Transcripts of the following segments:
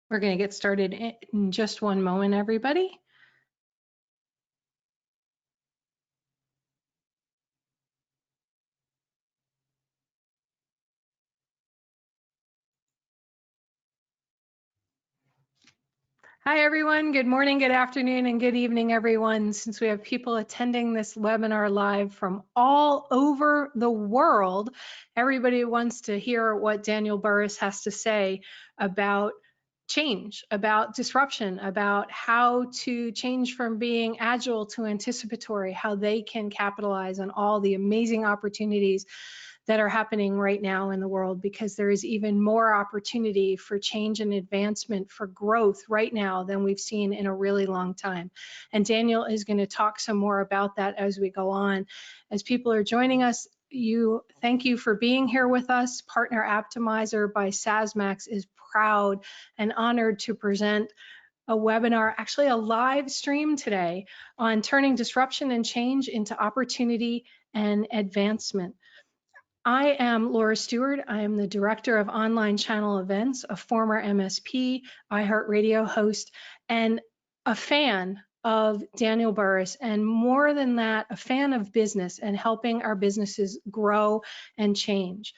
We're going to get started in just one moment, everybody. Hi, everyone. Good morning, good afternoon, and good evening, everyone. Since we have people attending this webinar live from all over the world, everybody wants to hear what Daniel Burrus has to say about change, about disruption, about how to change from being agile to anticipatory, how they can capitalize on all the amazing opportunities that are happening right now in the world, because there is even more opportunity for change and advancement, for growth right now than we've seen in a really long time. And Daniel is going to talk some more about that as we go on. As people are joining us, thank you for being here with us. Partner Optimizer by SaaSMAX is proud and honored to present a webinar, actually a live stream today, on turning disruption and change into opportunity and advancement. I am Laura Stewart. I am the Director of Online Channel Events, a former MSP, iHeartRadio host, and a fan of Daniel Burrus, and more than that, a fan of business and helping our businesses grow and change.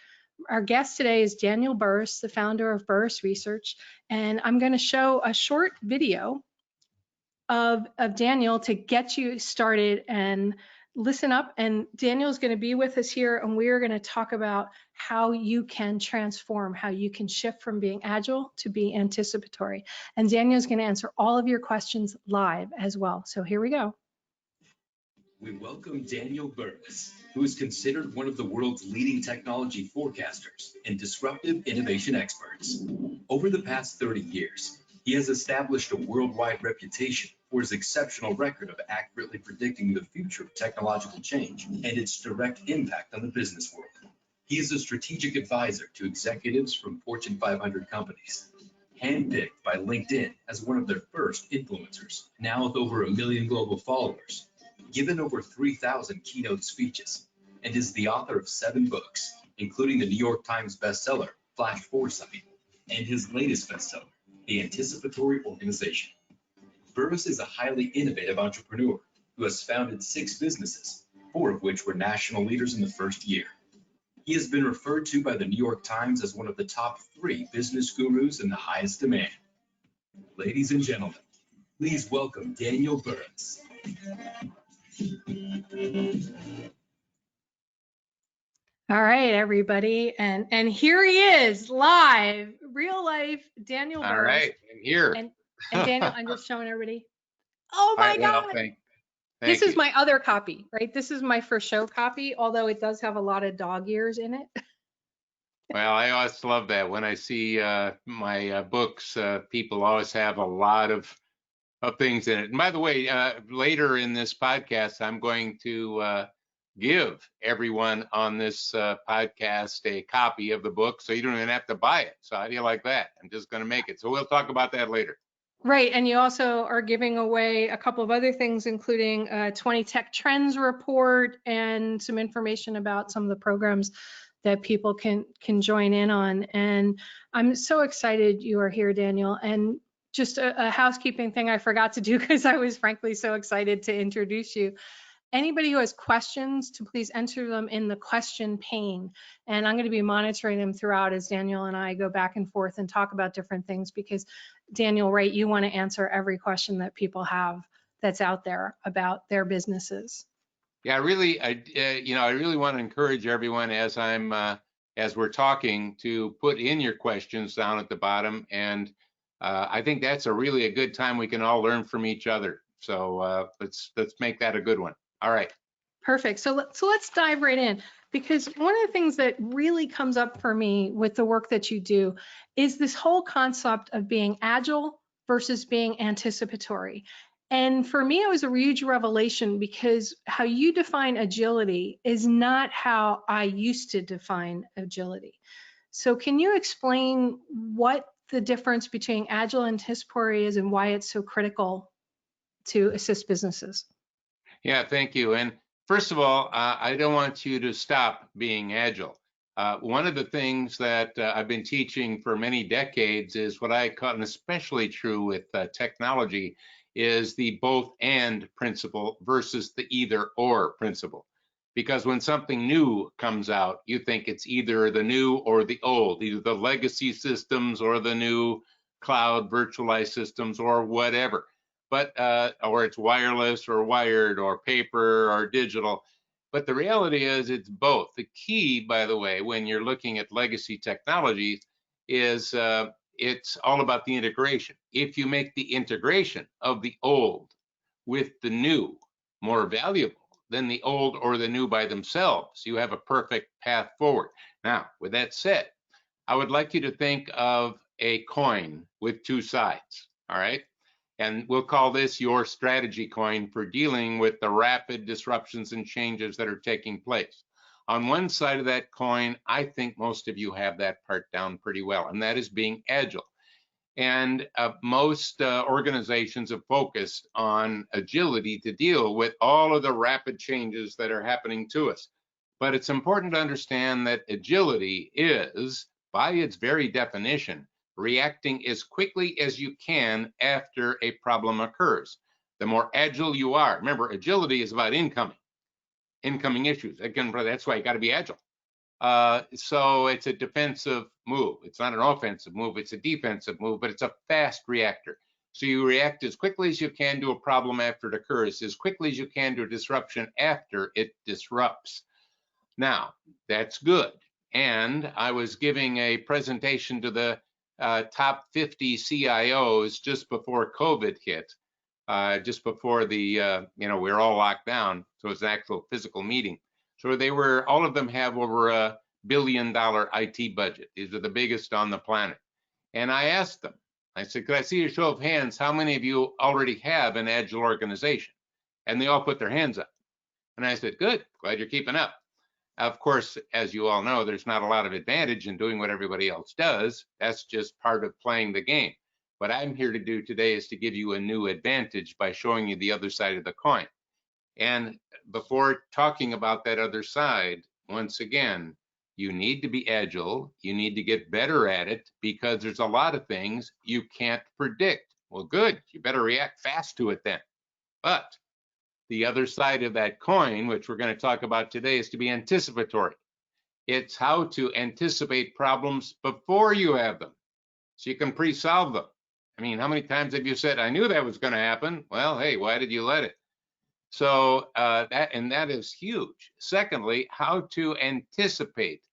Our guest today is Daniel Burrus, the founder of Burrus Research, and I'm going to show a short video of Daniel to get you started and listen up. And Daniel's going to be with us here, and we are going to talk about how you can transform, how you can shift from being agile to being anticipatory. And Daniel's going to answer all of your questions live as well. So here we go. We welcome Daniel Burrus, who is considered one of the world's leading technology forecasters and disruptive innovation experts. Over the past 30 years, he has established a worldwide reputation for his exceptional record of accurately predicting the future of technological change and its direct impact on the business world. He is a strategic advisor to executives from Fortune 500 companies, handpicked by LinkedIn as one of their first influencers, now with over 1 million global followers, given over 3,000 keynote speeches, and is the author of 7 books, including the New York Times bestseller, Flash Foresight, and his latest bestseller, The Anticipatory Organization. Burrus is a highly innovative entrepreneur who has founded 6 businesses, 4 of which were national leaders in the first year. He has been referred to by the New York Times as one of the top 3 business gurus in the highest demand. Ladies and gentlemen, please welcome Daniel Burrus. All right, everybody, and here he is, live, real life, Daniel Burrus. All right, I'm here. And Daniel, I'm just showing everybody. Oh my God! Thank this you. is my other copy, right? This is my for show copy, although it does have a lot of dog ears in it. Well, I always love that when I see my books. People always have a lot of things in it. And by the way, later in this podcast, I'm going to give everyone on this podcast a copy of the book, so you don't even have to buy it. So how do you like that? I'm just going to make it. So we'll talk about that later. Right, and you also are giving away a couple of other things, including a 20 Tech Trends report and some information about some of the programs that people can join in on. And I'm so excited you are here, Daniel. And just a housekeeping thing I forgot to do, because I was frankly so excited to introduce you. Anybody who has questions, to please enter them in the question pane. And I'm going to be monitoring them throughout as Daniel and I go back and forth and talk about different things, because Daniel, right, you want to answer every question that people have that's out there about their businesses. Yeah, I really want to encourage everyone as we're talking to put in your questions down at the bottom. And I think that's really a good time we can all learn from each other. So let's make that a good one. All right. Perfect. So let's dive right in, because one of the things that really comes up for me with the work that you do is this whole concept of being agile versus being anticipatory. And for me, it was a huge revelation, because how you define agility is not how I used to define agility. So can you explain what the difference between agile and anticipatory is, and why it's so critical to assist businesses? Yeah, thank you. And first of all, I don't want you to stop being agile. One of the things that I've been teaching for many decades is what I call, and especially true with technology, is the both and principle versus the either or principle. Because when something new comes out, you think it's either the new or the old, either the legacy systems or the new cloud virtualized systems or whatever. But or it's wireless or wired or paper or digital. But the reality is it's both. The key, by the way, when you're looking at legacy technologies is it's all about the integration. If you make the integration of the old with the new more valuable than the old or the new by themselves, you have a perfect path forward. Now, with that said, I would like you to think of a coin with two sides, all right? And we'll call this your strategy coin for dealing with the rapid disruptions and changes that are taking place. On one side of that coin, I think most of you have that part down pretty well, and that is being agile. And most organizations have focused on agility to deal with all of the rapid changes that are happening to us. But it's important to understand that agility is, by its very definition, reacting as quickly as you can after a problem occurs. The more agile you are, remember, agility is about incoming issues. Again, that's why you got to be agile. So it's a defensive move. It's not an offensive move. It's a defensive move, but it's a fast reactor. So you react as quickly as you can to a problem after it occurs, as quickly as you can to a disruption after it disrupts. Now, that's good. And I was giving a presentation to the top 50 CIOs just before COVID hit, just before the, we were all locked down. So it's an actual physical meeting. So they were, all of them have over $1 billion IT budget. These are the biggest on the planet. And I asked them, I said, could I see a show of hands? How many of you already have an agile organization? And they all put their hands up. And I said, good, glad you're keeping up. Of course, as you all know, there's not a lot of advantage in doing what everybody else does. That's just part of playing the game. What I'm here to do today is to give you a new advantage by showing you the other side of the coin. And before talking about that other side, once again, you need to be agile. You need to get better at it because there's a lot of things you can't predict. Well, good, you better react fast to it then. But the other side of that coin, which we're going to talk about today, is to be anticipatory. It's how to anticipate problems before you have them, so you can pre-solve them. I mean, how many times have you said, I knew that was going to happen? Well, hey, why did you let it? So that is huge. Secondly, how to anticipate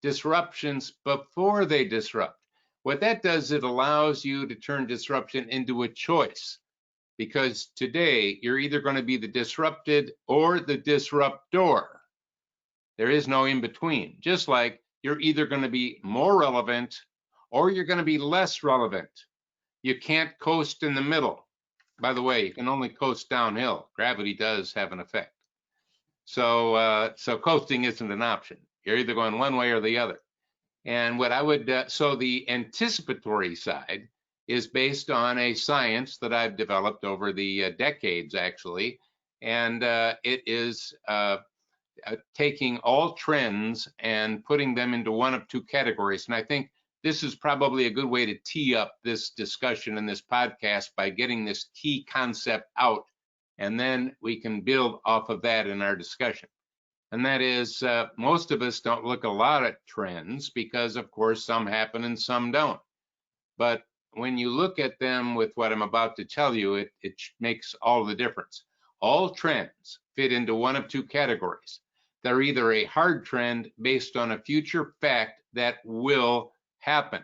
disruptions before they disrupt. What that does, it allows you to turn disruption into a choice. Because today, you're either going to be the disrupted or the disruptor. There is no in between. Just like you're either going to be more relevant or you're going to be less relevant. You can't coast in the middle. By the way, you can only coast downhill. Gravity does have an effect. So coasting isn't an option. You're either going one way or the other. And what I would, so the anticipatory side is based on a science that I've developed over the decades, actually. And it is taking all trends and putting them into one of two categories. And I think this is probably a good way to tee up this discussion in this podcast by getting this key concept out. And then we can build off of that in our discussion. And that is, most of us don't look a lot at trends because, of course, some happen and some don't. But when you look at them with what I'm about to tell you, it makes all the difference. All trends fit into one of two categories. They're either a hard trend based on a future fact that will happen.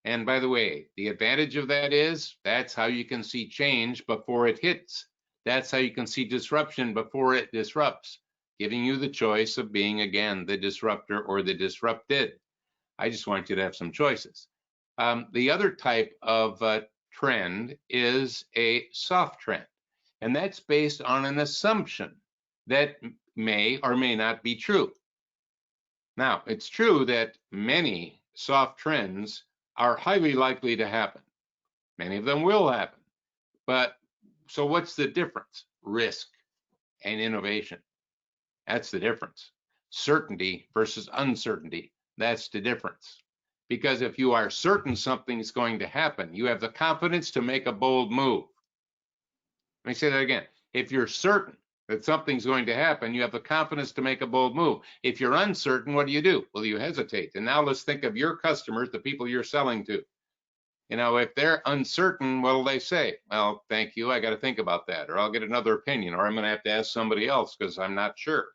And by the way, the advantage of that is that's how you can see change before it hits. That's how you can see disruption before it disrupts, giving you the choice of being, again, the disruptor or the disrupted. I just want you to have some choices. The other type of trend is a soft trend, and that's based on an assumption that may or may not be true. Now, it's true that many soft trends are highly likely to happen. Many of them will happen. But so what's the difference? Risk and innovation. That's the difference. certainty versus uncertainty. That's the difference. Because if you are certain something's going to happen, you have the confidence to make a bold move. Let me say that again. If you're certain that something's going to happen, you have the confidence to make a bold move. If you're uncertain, what do? Well, you hesitate. And now let's think of your customers, the people you're selling to. You know, if they're uncertain, what'll they say? Well, thank you, I got to think about that, or I'll get another opinion, or I'm going to have to ask somebody else because I'm not sure.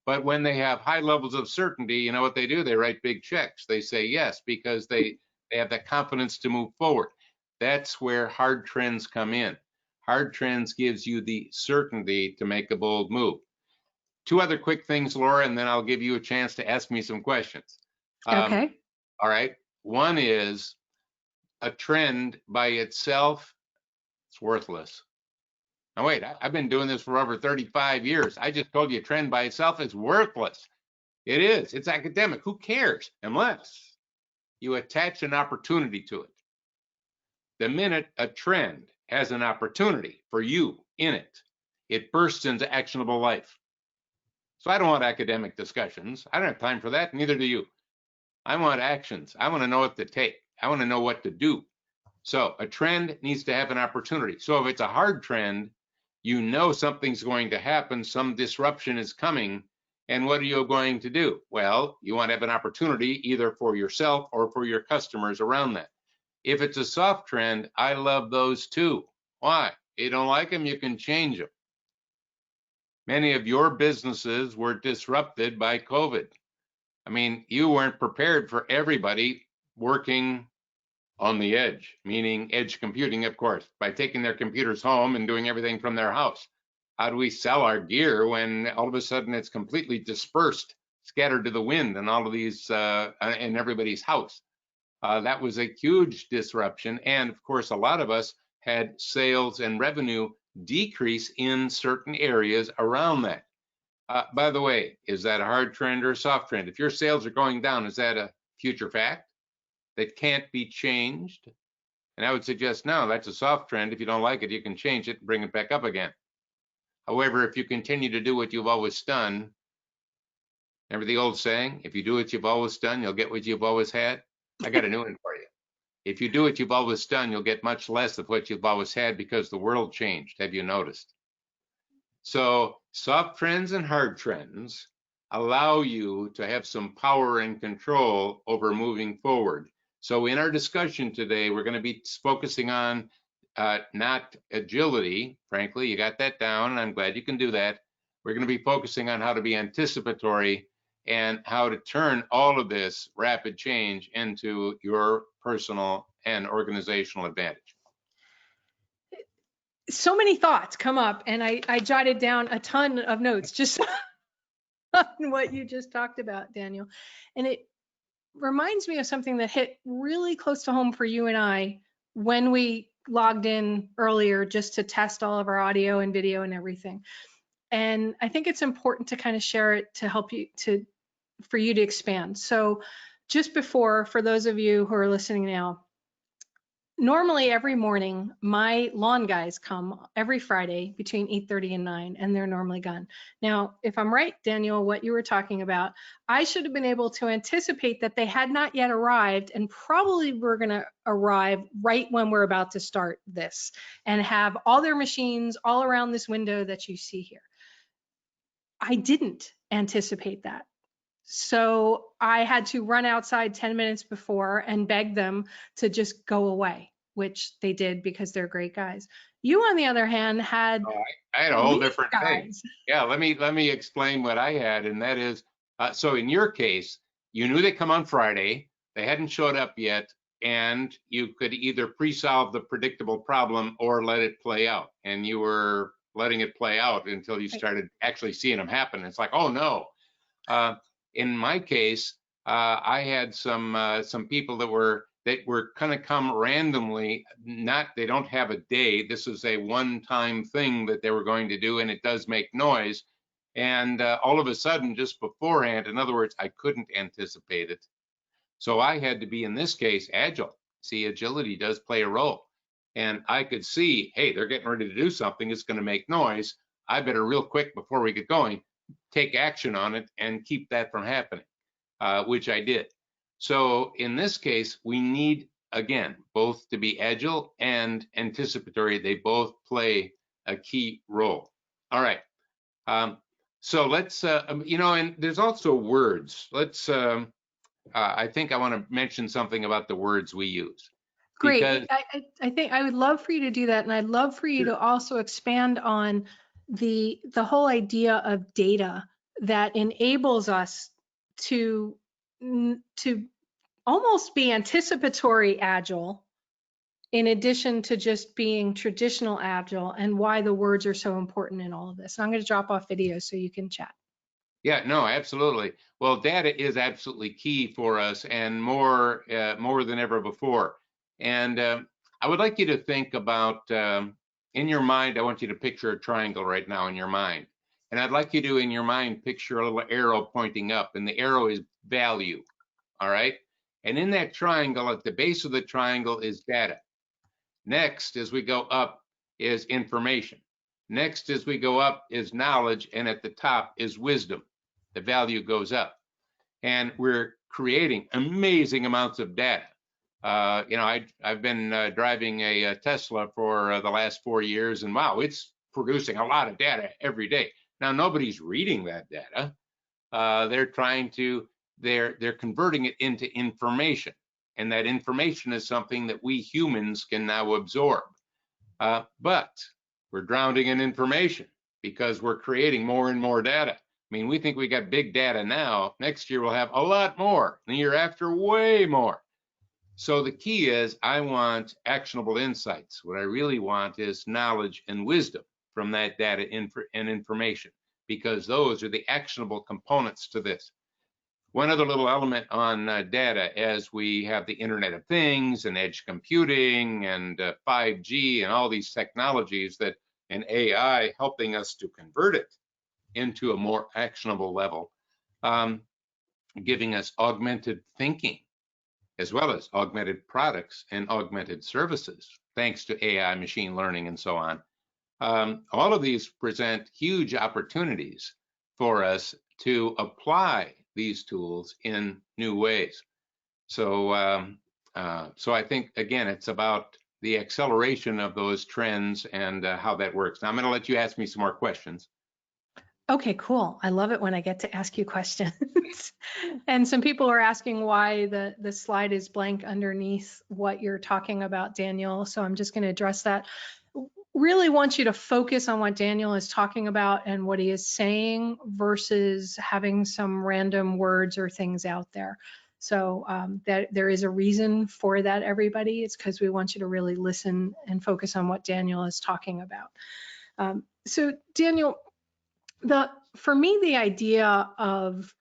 But when they have high levels of certainty, you know what they do? They write big checks. They say yes because they have that confidence to move forward. That's where hard trends come in. Hard trends gives you the certainty to make a bold move. Two other quick things, Laura, and then I'll give you a chance to ask me some questions. Okay. All right. One is a trend by itself, it's worthless. Now wait, I've been doing this for over 35 years. I just told you a trend by itself is worthless. It is. It's academic. Who cares? Unless you attach an opportunity to it. The minute a trend has an opportunity for you in it, it bursts into actionable life. So I don't want academic discussions. I don't have time for that. Neither do you. I want actions. I want to know what to take. I want to know what to do. So a trend needs to have an opportunity. So if it's a hard trend, you know something's going to happen, some disruption is coming, and what are you going to do? Well, you want to have an opportunity either for yourself or for your customers around that. If it's a soft trend, I love those too. Why? You don't like them, you can change them. Many of your businesses were disrupted by COVID. I mean, you weren't prepared for everybody working on the edge, meaning edge computing, of course, by taking their computers home and doing everything from their house. How do we sell our gear when all of a sudden it's completely dispersed, scattered to the wind and all of these in everybody's house? That was a huge disruption. And of course, a lot of us had sales and revenue decrease in certain areas around that. By the way, is that a hard trend or a soft trend? If your sales are going down, is that a future fact that can't be changed? And I would suggest, no, that's a soft trend. If you don't like it, you can change it and bring it back up again. However, if you continue to do what you've always done, remember the old saying, if you do what you've always done, you'll get what you've always had? I got a new one for you. If you do what you've always done, you'll get much less of what you've always had because the world changed. Have you noticed? So soft trends and hard trends allow you to have some power and control over moving forward. So in our discussion today, we're going to be focusing on not agility. Frankly, you got that down, and I'm glad you can do that. We're going to be focusing on how to be anticipatory and how to turn all of this rapid change into your personal and organizational advantage. So many thoughts come up, and I jotted down a ton of notes just on what you just talked about, Daniel. And it reminds me of something that hit really close to home for you and I when we logged in earlier just to test all of our audio and video and everything. And I think it's important to kind of share it to help you for you to expand. So just before, for those of you who are listening now, normally every morning, my lawn guys come every Friday between 8:30 and 9, and they're normally gone. Now, if I'm right, Daniel, what you were talking about, I should have been able to anticipate that they had not yet arrived and probably were going to arrive right when we're about to start this and have all their machines all around this window that you see here. I didn't anticipate that. So I had to run outside 10 minutes before and beg them to just go away, which they did because they're great guys. You, on the other hand, had I had a whole different guys. thing. Yeah, let me explain what I had, and that is, so in your case, you knew they come on Friday, they hadn't showed up yet, and you could either pre-solve the predictable problem or let it play out, and you were letting it play out until you started actually seeing them happen. It's like, oh no. In my case, I had some people that were kind of come randomly. They don't have a day. This is a one-time thing that they were going to do, and it does make noise. And all of a sudden, just beforehand, in other words, I couldn't anticipate it. So I had to be, in this case, agile. See, agility does play a role. And I could see, hey, they're getting ready to do something. It's going to make noise. I better real quick before we get going, take action on it and keep that from happening, which I did. So in this case, we need, again, both to be agile and anticipatory. They both play a key role. All right. So let's, and there's also words. Let's, I think I want to mention something about the words we use. Great. I think I would love for you to do that, and I'd love for you to also expand on the whole idea of data that enables us to almost be anticipatory agile in addition to just being traditional agile, and why the words are so important in all of this. And I'm going to drop off video so you can chat. Yeah, no, absolutely. Well, data is absolutely key for us, and more than ever before. And I would like you to think about, in your mind, I want you to picture a triangle right now in your mind. And I'd like you to, in your mind, picture a little arrow pointing up, and the arrow is value, all right? And in that triangle, at the base of the triangle is data. Next, as we go up, is information. Next, as we go up, is knowledge, and at the top is wisdom. The value goes up. And we're creating amazing amounts of data. I've been driving a Tesla for the last 4 years, and wow, it's producing a lot of data every day. Now, nobody's reading that data. They're converting it into information, and that information is something that we humans can now absorb. But we're drowning in information because we're creating more and more data. I mean, we think we got big data now. Next year, we'll have a lot more. The year after, way more. So the key is I want actionable insights. What I really want is knowledge and wisdom from that data and information, because those are the actionable components to this. One other little element on data, as we have the Internet of Things and edge computing and 5G and all these technologies and AI helping us to convert it into a more actionable level, giving us augmented thinking, as well as augmented products and augmented services, thanks to AI, machine learning, and so on. All of these present huge opportunities for us to apply these tools in new ways. So I think, again, it's about the acceleration of those trends and how that works. Now, I'm going to let you ask me some more questions. Okay, cool. I love it when I get to ask you questions. And some people are asking why the slide is blank underneath what you're talking about, Daniel. So I'm just going to address that. Really want you to focus on what Daniel is talking about and what he is saying versus having some random words or things out there. So that there is a reason for that, everybody. It's because we want you to really listen and focus on what Daniel is talking about. So Daniel, for me, the idea of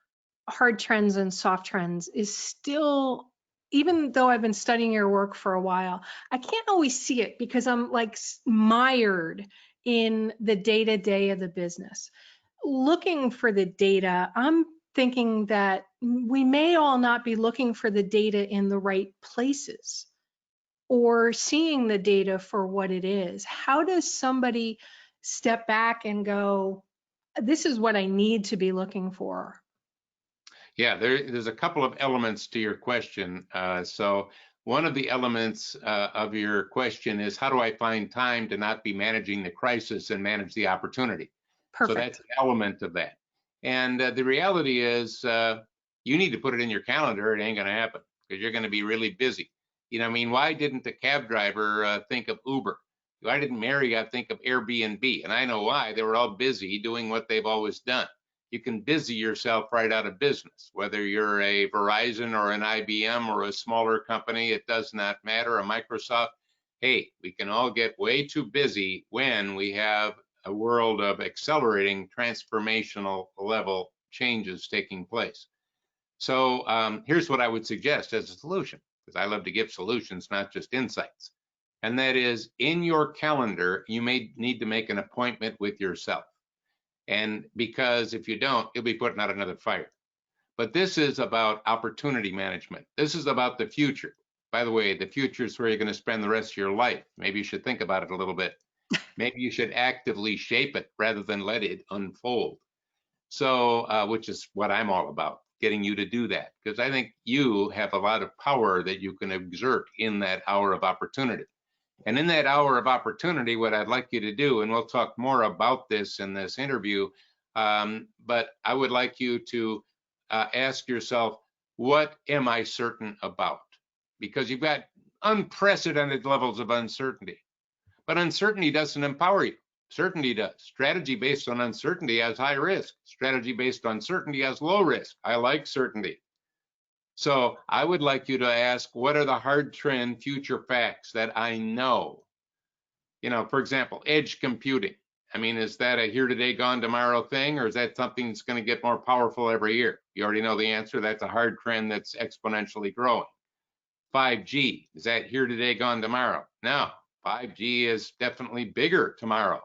hard trends and soft trends is still, even though I've been studying your work for a while, I can't always see it because I'm like mired in the day-to-day of the business. Looking for the data, I'm thinking that we may all not be looking for the data in the right places or seeing the data for what it is. How does somebody step back and go, this is what I need to be looking for? Yeah, there's a couple of elements to your question. So one of the elements of your question is, how do I find time to not be managing the crisis and manage the opportunity? Perfect. So that's an element of that. And the reality is you need to put it in your calendar. It ain't going to happen because you're going to be really busy. I mean, why didn't the cab driver think of Uber? Why didn't Marriott think of Airbnb? And I know why. They were all busy doing what they've always done. You can busy yourself right out of business, whether you're a Verizon or an IBM or a smaller company, it does not matter, a Microsoft. Hey, we can all get way too busy when we have a world of accelerating transformational level changes taking place. So here's what I would suggest as a solution, because I love to give solutions, not just insights. And that is, in your calendar, you may need to make an appointment with yourself. And because if you don't, you'll be putting out another fire. But this is about opportunity management. This is about the future. By the way, the future is where you're going to spend the rest of your life. Maybe you should think about it a little bit. Maybe you should actively shape it rather than let it unfold. So, which is what I'm all about, getting you to do that, because I think you have a lot of power that you can exert in that hour of opportunity. And in that hour of opportunity, what I'd like you to do, and we'll talk more about this in this interview, but I would like you to ask yourself, what am I certain about? Because you've got unprecedented levels of uncertainty. But uncertainty doesn't empower you. Certainty does. Strategy based on uncertainty has high risk. Strategy based on certainty has low risk. I like certainty. So I would like you to ask, what are the hard trend future facts that I know? You know, for example, edge computing. I mean, is that a here today, gone tomorrow thing, or is that something that's going to get more powerful every year? You already know the answer. That's a hard trend that's exponentially growing. 5G, is that here today, gone tomorrow? No, 5G is definitely bigger tomorrow.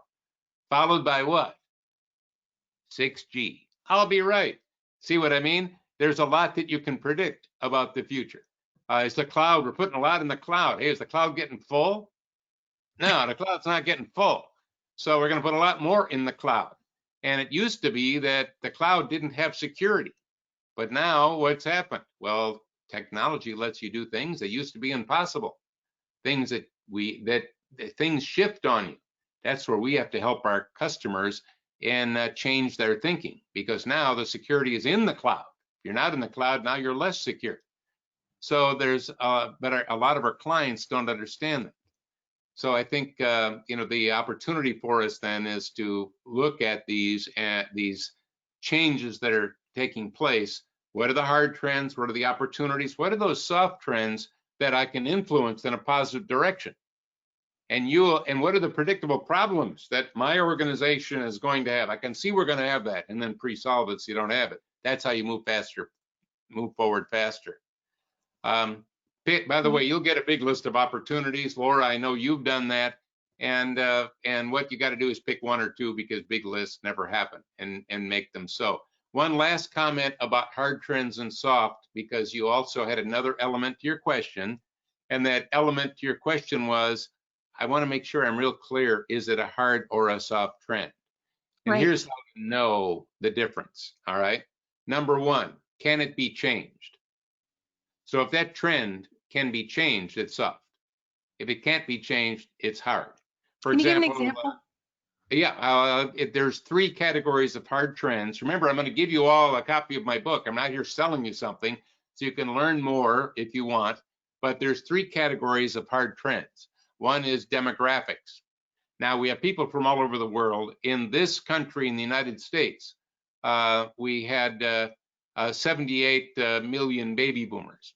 Followed by what? 6G. I'll be right. See what I mean? There's a lot that you can predict about the future. Is the cloud, we're putting a lot in the cloud. Hey, is the cloud getting full? No, the cloud's not getting full. So we're going to put a lot more in the cloud. And it used to be that the cloud didn't have security. But now what's happened? Well, technology lets you do things that used to be impossible. Things that things shift on you. That's where we have to help our customers and change their thinking, because now the security is in the cloud. If you're not in the cloud, now you're less secure. So there's, but a lot of our clients don't understand that. So I think, you know, the opportunity for us then is to look at these changes that are taking place. What are the hard trends? What are the opportunities? What are those soft trends that I can influence in a positive direction? And what are the predictable problems that my organization is going to have? I can see we're going to have that, and then pre-solve it so you don't have it. That's how you move faster, move forward faster. By the way, you'll get a big list of opportunities. Laura, I know you've done that. And what you got to do is pick one or two, because big lists never happen, and make them so. One last comment about hard trends and soft, because you also had another element to your question. And that element to your question was, I want to make sure I'm real clear. Is it a hard or a soft trend? And Right. here's how you know the difference. All right. Number one, can it be changed? So if that trend can be changed, it's soft. If it can't be changed, it's hard. For Can you give an example, example? There's three categories of hard trends. Remember, I'm going to give you all a copy of my book. I'm not here selling you something, so you can learn more if you want. But there's three categories of hard trends. One is demographics. Now, we have people from all over the world. In this country, in the United States, we had 78 million baby boomers.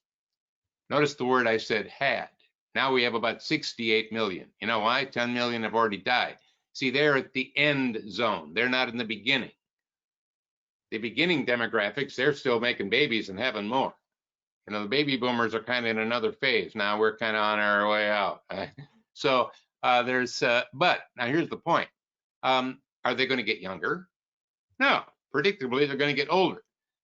Notice the word I said had. Now we have about 68 million. You know why? 10 million have already died. See, they're at the end zone. They're not in the beginning. The beginning demographics, they're still making babies and having more. You know, the baby boomers are kind of in another phase. Now we're kind of on our way out. So but now here's the point. Are they going to get younger? No, predictably, they're going to get older.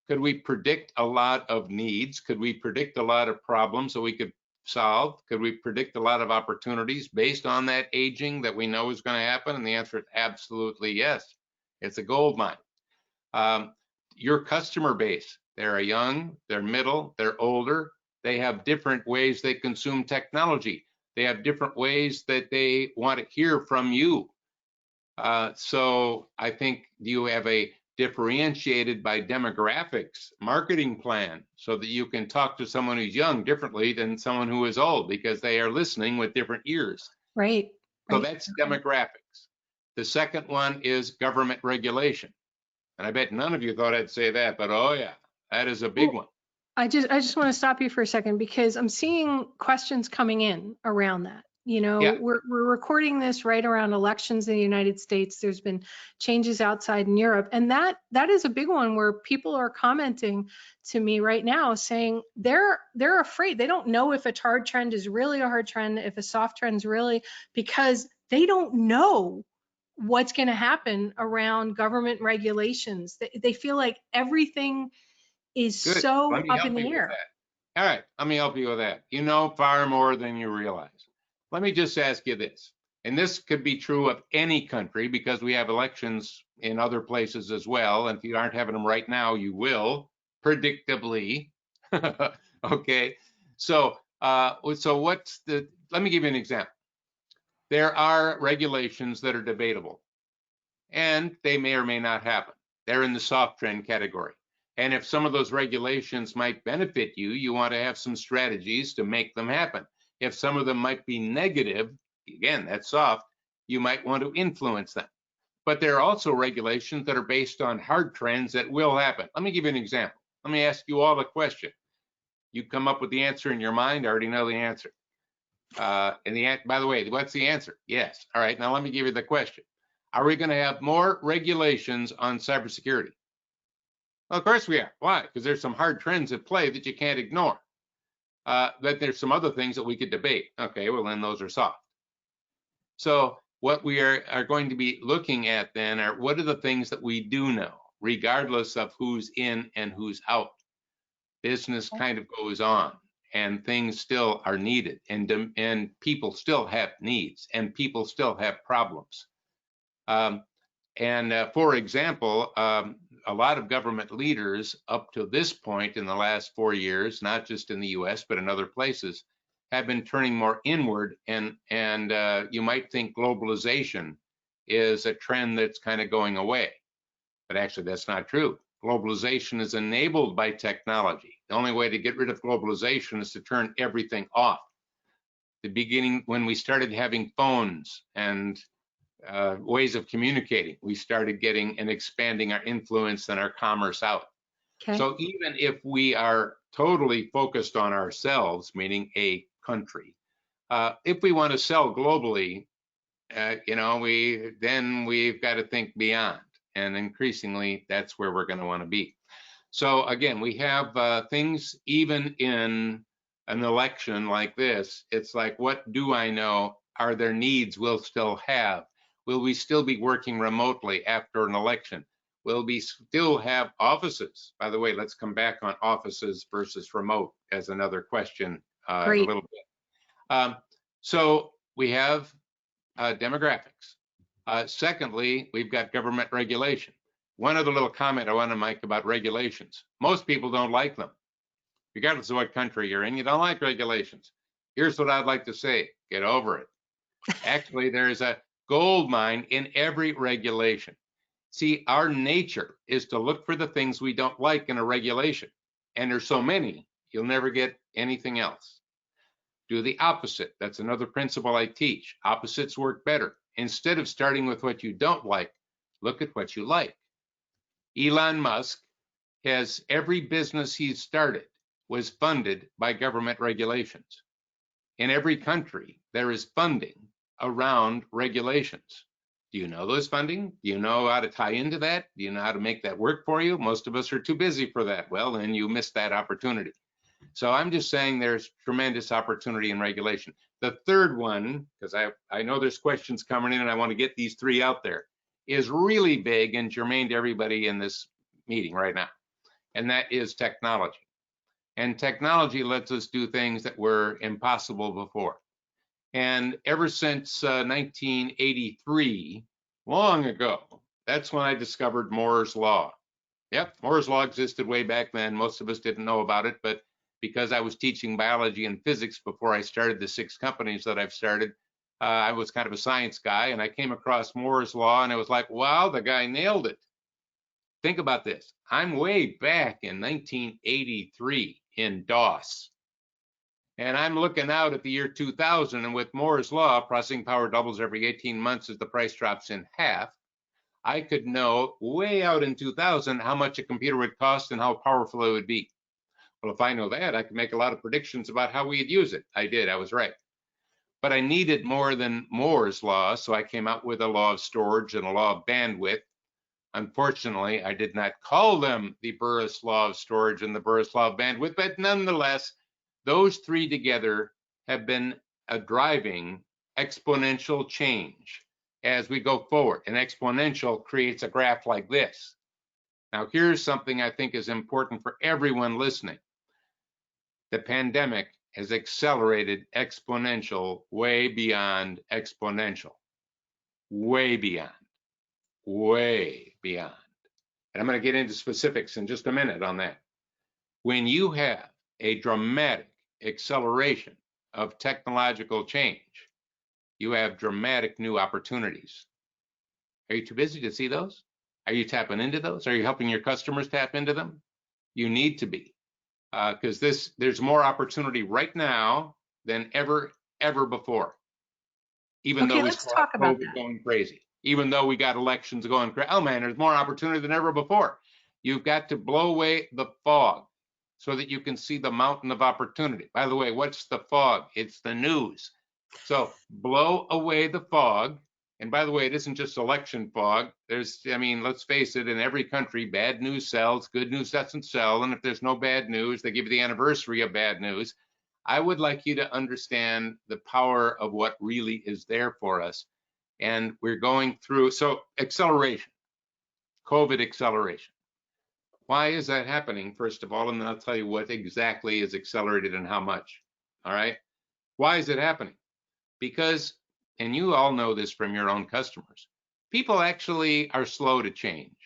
Could we predict a lot of needs? Could we predict a lot of problems that we could solve? Could we predict a lot of opportunities based on that aging that we know is going to happen? And the answer is absolutely yes. It's a gold mine. Your customer base, they're young, they're middle, they're older. They have different ways they consume technology. They have different ways that they want to hear from you. So I think you have a differentiated by demographics marketing plan, so that you can talk to someone who's young differently than someone who is old, because they are listening with different ears. Right. So that's demographics. The second one is government regulation. And I bet none of you thought I'd say that, but oh yeah, that is a big one. I just want to stop you for a second, because I'm seeing questions coming in around that. You know, Yeah. we're recording this right around elections in the United States. There's been changes outside in Europe, and that is a big one where people are commenting to me right now saying they're afraid. They don't know if a hard trend is really a hard trend, if a soft trend is really, because they don't know what's going to happen around government regulations. They feel like everything is Good. so Let me up help in the you with air. that. All right, let me help you with that. You know far more than you realize. Let me just ask you this. And this could be true of any country because we have elections in other places as well. And if you aren't having them right now, you will, predictably. Okay. So, let me give you an example. There are regulations that are debatable, and they may or may not happen. They're in the soft trend category. And if some of those regulations might benefit you, you want to have some strategies to make them happen. If some of them might be negative, again, that's soft, you might want to influence them. But there are also regulations that are based on hard trends that will happen. Let me give you an example. Let me ask you all a question. You come up with the answer in your mind. I already know the answer. By the way, what's the answer? Yes. All right. Now let me give you the question. Are we going to have more regulations on cybersecurity? Well, of course we are. Why? Because there's some hard trends at play that you can't ignore. But there's some other things that we could debate. Okay, well then those are soft. So what we are going to be looking at then are what are the things that we do know, regardless of who's in and who's out. Business kind of goes on, and things still are needed, and people still have needs, and people still have problems. For example, a lot of government leaders up to this point in the last 4 years, not just in the US, but in other places, have been turning more inward, and you might think globalization is a trend that's kind of going away. But actually, that's not true. Globalization is enabled by technology. The only way to get rid of globalization is to turn everything off. The beginning, when we started having phones and ways of communicating, we started getting and expanding our influence and our commerce out. Okay. So even if we are totally focused on ourselves, meaning a country, if we want to sell globally, we've got to think beyond, and increasingly that's where we're going to want to be. So again, we have things even in an election like this. It's like, what do I know? Are there needs we'll still have? Will we still be working remotely after an election? Will we still have offices? By the way, let's come back on offices versus remote as another question in a little bit. So we have demographics. Secondly, we've got government regulation. One other little comment I want to make about regulations. Most people don't like them. Regardless of what country you're in, you don't like regulations. Here's what I'd like to say. Get over it. Actually, there's a gold mine in every regulation. See, our nature is to look for the things we don't like in a regulation. And there's so many, you'll never get anything else. Do the opposite. That's another principle I teach. Opposites work better. Instead of starting with what you don't like, look at what you like. Elon Musk has every business he's started was funded by government regulations. In every country, there is funding around regulations. Do you know those funding? Do you know how to tie into that? Do you know how to make that work for you? Most of us are too busy for that. Well, then you missed that opportunity. So I'm just saying there's tremendous opportunity in regulation. The third one, because I know there's questions coming in and I want to get these three out there, is really big and germane to everybody in this meeting right now. And that is technology. And technology lets us do things that were impossible before. And ever since 1983, long ago, that's when I discovered Moore's Law. Yep, Moore's Law existed way back then. Most of us didn't know about it, but because I was teaching biology and physics before I started the 6 companies that I've started, I was kind of a science guy, and I came across Moore's Law, and it was like, wow, the guy nailed it. Think about this. I'm way back in 1983 in DOS. And I'm looking out at the year 2000, and with Moore's Law, processing power doubles every 18 months as the price drops in half. I could know way out in 2000 how much a computer would cost and how powerful it would be. Well, if I know that, I can make a lot of predictions about how we'd use it. I did, I was right. But I needed more than Moore's Law, so I came out with a law of storage and a law of bandwidth. Unfortunately, I did not call them the Burrus Law of Storage and the Burrus Law of Bandwidth, but nonetheless, those three together have been a driving exponential change as we go forward. An exponential creates a graph like this. Now, here's something I think is important for everyone listening. The pandemic has accelerated exponential, way beyond exponential, way beyond, way beyond. And I'm going to get into specifics in just a minute on that. When you have a dramatic acceleration of technological change, you have dramatic new opportunities. Are you too busy to see those? Are you tapping into those? Are you helping your customers tap into them? You need to be, because there's more opportunity right now than ever before. Even though we let's still have talk about COVID that. going crazy, even though we got elections going crazy, oh man, there's more opportunity than ever before. You've got to blow away the fog so that you can see the mountain of opportunity. By the way, what's the fog? It's the news. So blow away the fog. And by the way, it isn't just election fog. Let's face it, in every country, bad news sells, good news doesn't sell. And if there's no bad news, they give you the anniversary of bad news. I would like you to understand the power of what really is there for us. And we're going through, so acceleration, COVID acceleration. Why is that happening, first of all? And then I'll tell you what exactly is accelerated and how much. All right. Why is it happening? Because, and you all know this from your own customers, people actually are slow to change.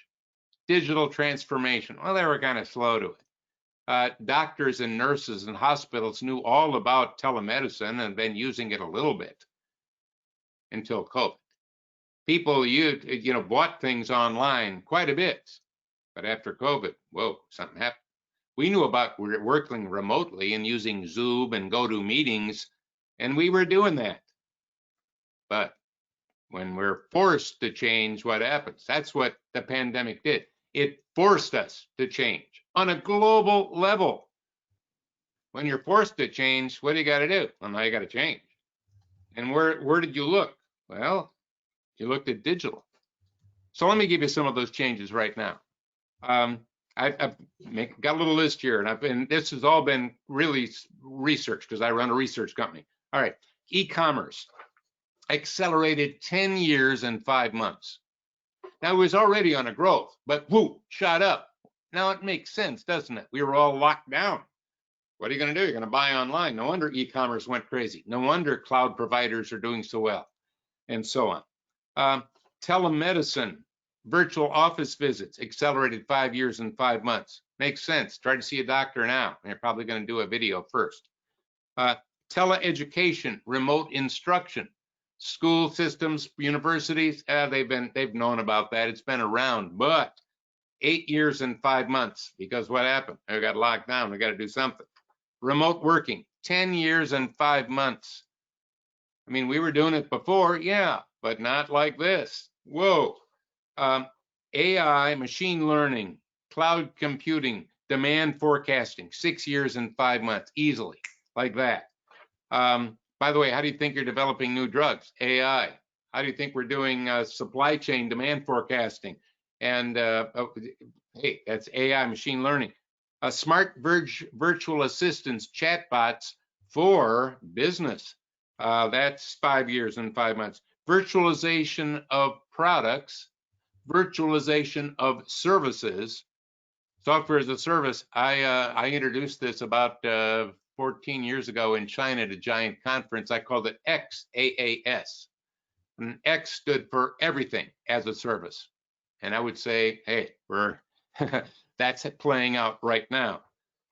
Digital transformation, well, they were kind of slow to it. Doctors and nurses and hospitals knew all about telemedicine and been using it a little bit until COVID. People bought things online quite a bit, but after COVID, whoa, something happened. We knew about working remotely and using Zoom and GoToMeetings, and we were doing that. But when we're forced to change, what happens? That's what the pandemic did. It forced us to change on a global level. When you're forced to change, what do you got to do? Well, now you got to change. And where did you look? Well, you looked at digital. So let me give you some of those changes right now. I've got a little list here, and this has all been really research because I run a research company. All right, e-commerce accelerated 10 years and 5 months. Now it was already on a growth, but whoo, shot up. Now it makes sense, doesn't it? We were all locked down. What are you going to do? You're going to buy online. No wonder e-commerce went crazy. No wonder cloud providers are doing so well, and so on. Telemedicine, virtual office visits accelerated 5 years and 5 months. Makes sense. Try to see a doctor now. You're probably going to do a video first. Teleeducation, remote instruction. School systems, universities, they've known about that. It's been around, but 8 years and 5 months, because what happened? They got locked down. We got to do something. Remote working, 10 years and 5 months. I mean, we were doing it before, yeah, but not like this. Whoa. AI, machine learning, cloud computing, demand forecasting, 6 years and 5 months, easily, like that. By the way, how do you think you're developing new drugs? AI. How do you think we're doing supply chain demand forecasting? And hey, that's AI, machine learning. Smart virtual assistants, chatbots for business. That's 5 years and 5 months. Virtualization of products, virtualization of services, software as a service. I introduced this about 14 years ago in China at a giant conference. I called it XaaS. And X stood for everything as a service. And I would say, hey, that's playing out right now.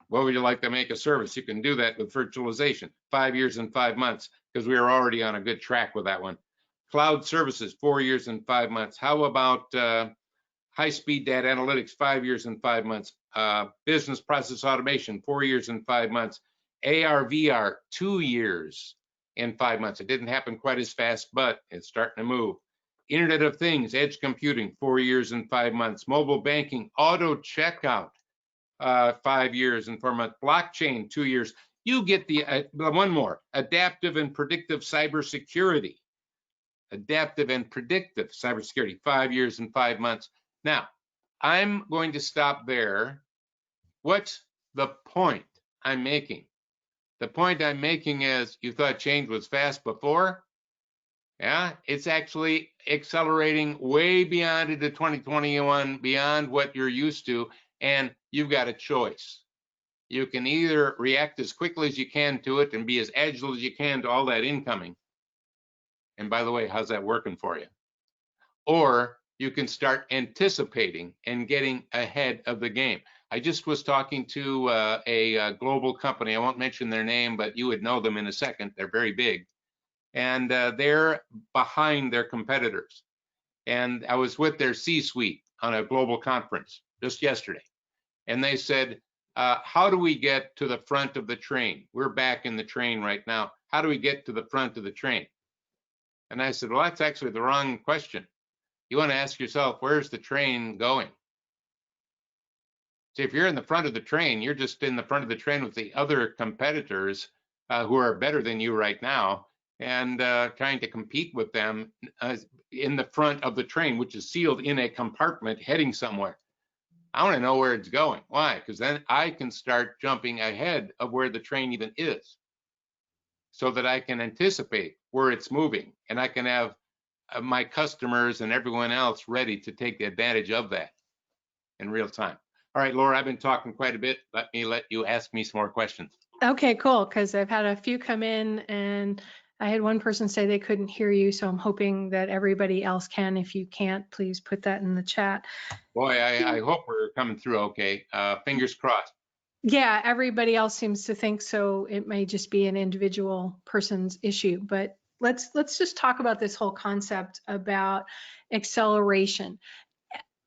What would you like to make a service? You can do that with virtualization, 5 years and 5 months, because we are already on a good track with that one. Cloud services, 4 years and 5 months. How about high-speed data analytics, 5 years and 5 months. Business process automation, 4 years and 5 months. AR, VR, 2 years and 5 months. It didn't happen quite as fast, but it's starting to move. Internet of Things, edge computing, 4 years and 5 months. Mobile banking, auto checkout, 5 years and 4 months. Blockchain, 2 years. You get the one more, adaptive and predictive cybersecurity. Adaptive and predictive cybersecurity, 5 years and 5 months. Now, I'm going to stop there. What's the point I'm making? The point I'm making is you thought change was fast before. Yeah, it's actually accelerating way beyond into 2021, beyond what you're used to, and you've got a choice. You can either react as quickly as you can to it and be as agile as you can to all that incoming. And by the way, how's that working for you? Or you can start anticipating and getting ahead of the game. I just was talking to a global company. I won't mention their name, but you would know them in a second. They're very big. And they're behind their competitors. And I was with their C-suite on a global conference just yesterday. And they said, how do we get to the front of the train? We're back in the train right now. How do we get to the front of the train? And I said, well, that's actually the wrong question. You want to ask yourself, where's the train going? See, if you're in the front of the train, you're just in the front of the train with the other competitors who are better than you right now, and trying to compete with them in the front of the train, which is sealed in a compartment heading somewhere. I want to know where it's going. Why? Because then I can start jumping ahead of where the train even is, so that I can anticipate where it's moving, and I can have my customers and everyone else ready to take advantage of that in real time. All right, Laura, I've been talking quite a bit. Let you ask me some more questions. Okay, cool, because I've had a few come in, and I had one person say they couldn't hear you, so I'm hoping that everybody else can. If you can't, please put that in the chat. Boy, I hope we're coming through okay. Fingers crossed. Yeah, everybody else seems to think so. It may just be an individual person's issue, but let's just talk about this whole concept about acceleration.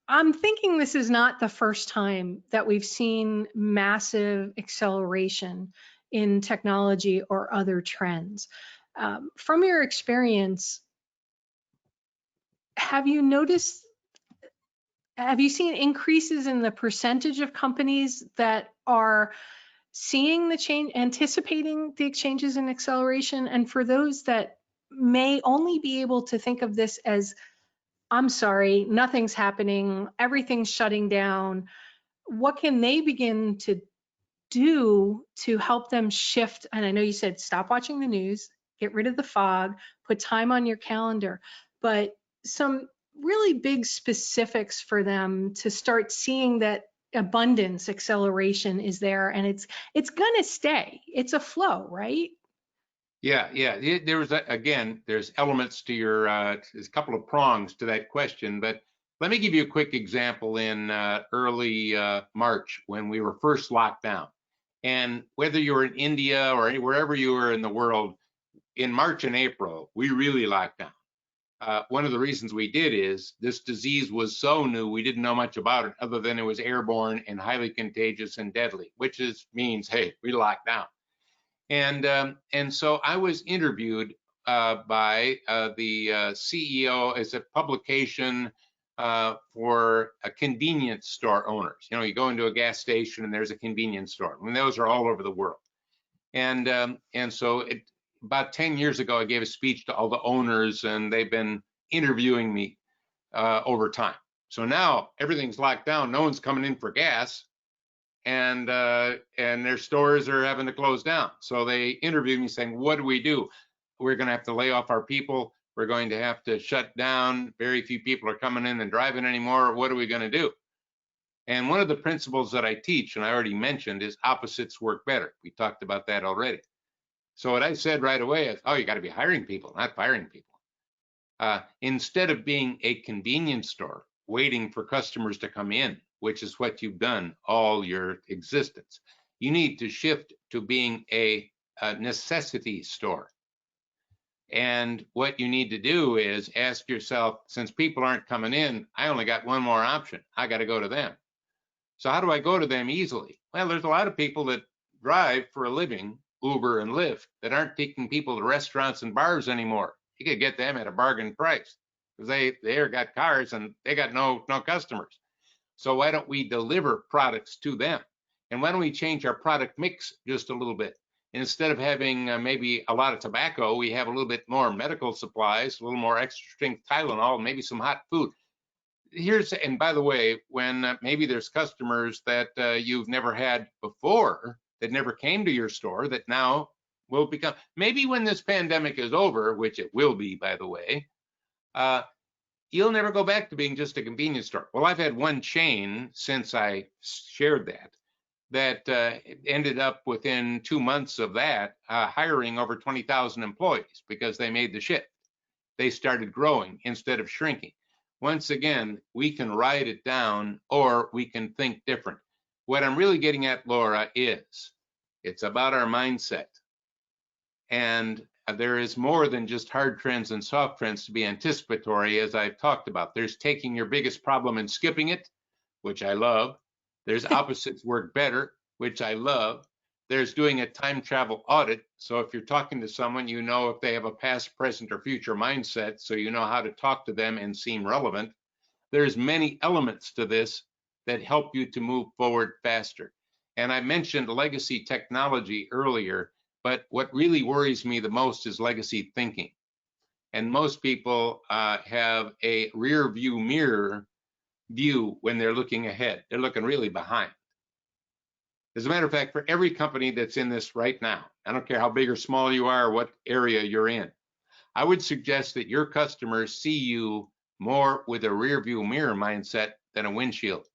I'm thinking this is not the first time that we've seen massive acceleration in technology or other trends. From your experience, have you seen increases in the percentage of companies that are seeing the change, anticipating the changes in acceleration? And for those that may only be able to think of this as, I'm sorry, nothing's happening, everything's shutting down, what can they begin to do to help them shift? And I know you said stop watching the news, get rid of the fog, put time on your calendar, but some really big specifics for them to start seeing that abundance acceleration is there, and it's gonna stay. It's a flow, right? Yeah. There was again, there's elements to your there's a couple of prongs to that question, but let me give you a quick example in early March when we were first locked down. And whether you were in India or wherever you were in the world, in March and April, we really locked down. One of the reasons we did is this disease was so new, we didn't know much about it other than it was airborne and highly contagious and deadly, which means, hey, we locked down. And so I was interviewed by the CEO as a publication for a convenience store owners. You know, you go into a gas station and there's a convenience store. I mean, those are all over the world. And so about 10 years ago, I gave a speech to all the owners, and they've been interviewing me over time. So now everything's locked down. No one's coming in for gas, and their stores are having to close down. So they interviewed me saying, what do we do? We're going to have to lay off our people. We're going to have to shut down. Very few people are coming in and driving anymore. What are we going to do? And one of the principles that I teach, and I already mentioned, is opposites work better. We talked about that already. So what I said right away is, oh, you got to be hiring people, not firing people. Instead of being a convenience store waiting for customers to come in, which is what you've done all your existence, you need to shift to being a necessity store. And what you need to do is ask yourself, since people aren't coming in, I only got one more option. I got to go to them. So how do I go to them easily? Well, there's a lot of people that drive for a living, Uber and Lyft, that aren't taking people to restaurants and bars anymore. You could get them at a bargain price because they got cars and they got no customers. So why don't we deliver products to them? And why don't we change our product mix just a little bit? Instead of having maybe a lot of tobacco, we have a little bit more medical supplies, a little more extra strength Tylenol, maybe some hot food. And by the way, when maybe there's customers that you've never had before that never came to your store that now will become, maybe when this pandemic is over, which it will be, by the way, you'll never go back to being just a convenience store. Well, I've had one chain since I shared that that ended up within 2 months of that hiring over 20,000 employees because they made the shift. They started growing instead of shrinking. Once again, we can write it down or we can think different. What I'm really getting at, Laura, is it's about our mindset. And there is more than just hard trends and soft trends to be anticipatory, as I've talked about. There's taking your biggest problem and skipping it, which I love. There's opposites work better, which I love. There's doing a time travel audit. So if you're talking to someone, you know if they have a past, present, or future mindset, so you know how to talk to them and seem relevant. There's many elements to this that help you to move forward faster. And I mentioned legacy technology earlier, but what really worries me the most is legacy thinking. And most people have a rear view mirror view when they're looking ahead. They're looking really behind. As a matter of fact, for every company that's in this right now, I don't care how big or small you are, or what area you're in, I would suggest that your customers see you more with a rear view mirror mindset than a windshield.